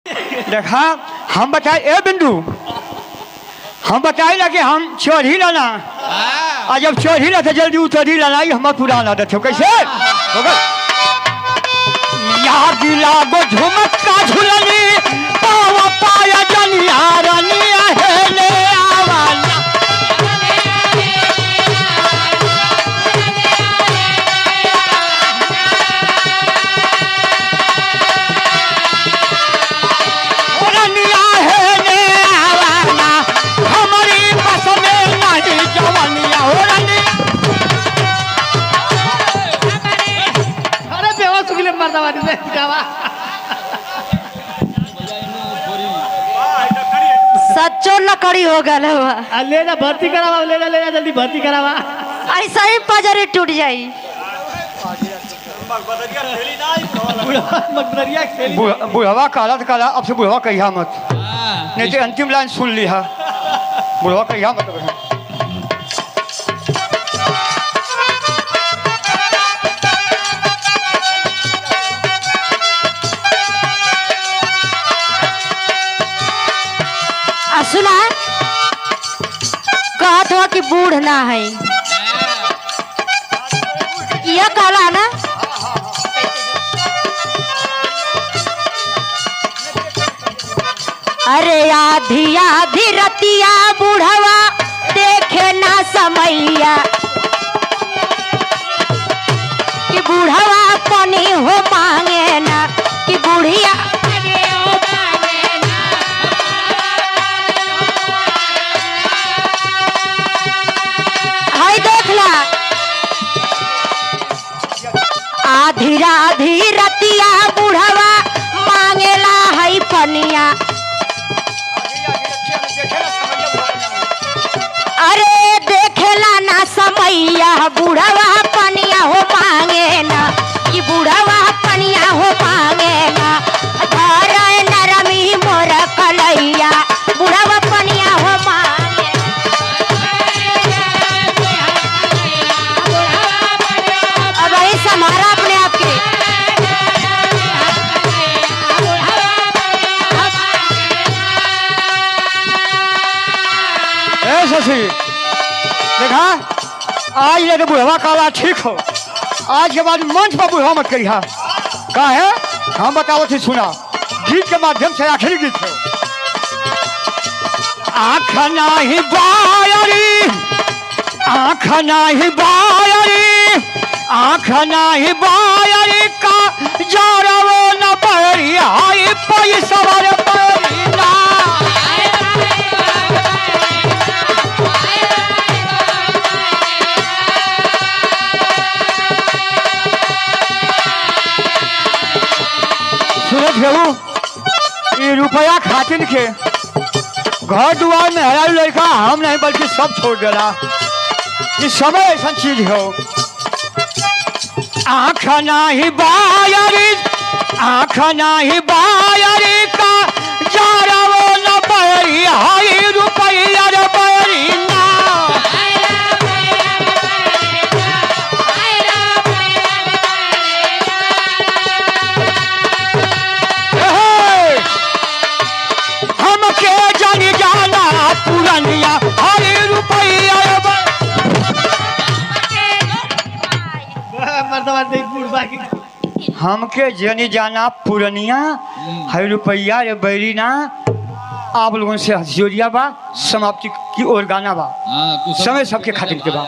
देखा हम बताए ए बिंदु, हम बताए ना कि हम चोरी लाना और जब चोरी ला तो जल्दी उतरी लाना ही हमारा पुराना आदत हो। कैसे याद लागो झुमका झुलनी पावा पाया जनिया रनिया है ले आवाना रनिया है ले आवाना हमारी बस में नहीं जवानिया हो रनिया। अरे बेवा सुगले मरदा वाली से जावा सच्चो लकड़ी हो गल हुआ। ले जा भर्ती करावा, ले जा जल्दी भर्ती करावा। ऐसा ही पजरी टूट जाई। बुढ़वा काला तो काला, अब से बुढ़वा कहिया मत, नहीं तो अंतिम लाइन सुन लिया। बुढ़वा कहिया मत। सुना कहत हो कि बूढ़ ना है, यह कहला ना। अरे आधी आधी रतिया बूढ़वा देखे ना समैया कि बूढ़वा पानी हो मांगे ना कि बूढ़िया आधी आधी रतिया बुढ़वा मांगेला है पनिया। अरे देखेला ना समैया बुढ़वा पनिया हो मांगे ना कि बुढ़वा पनिया हो मांगे ना। घर नरमी मोर कलैया बुढ़वा पनिया हो मांगे। अब ऐसा हमारा अपने आप के शशि देखा आज ये तो बुढ़वा काला ठीक हो, आज के बाद मंच पर बुढ़वा मत करिहा। का है हम बताओ थी, सुना गीत के माध्यम से आखिरी गीत है। आँख नाही बायरी, आँख नाही बायरी, आँख नाही बायरी का जारवो न बहरी हाय पैसा वाले बहरी ना। सूरज बाबू ये रुपया खातिन के घर दुआर में हराई लड़का हम नहीं बल्कि सब छोड़ देला। ये समय ऐसा चीज हो। आँख नाही बायरी, आँख नाही बायरी का जारवो न बहरी हाय रुपया रे बहरी ना। हमके जानी जाना पुरनिया हाय रुपया रे मरदा वाली बुढ़वा की हमके जनी जाना पुरनिया है रुपया रे बैरी ना। आप लोगों से हथियोरिया बा समाप्ति की ओर गाना बा। समय सबके खातिर के बा।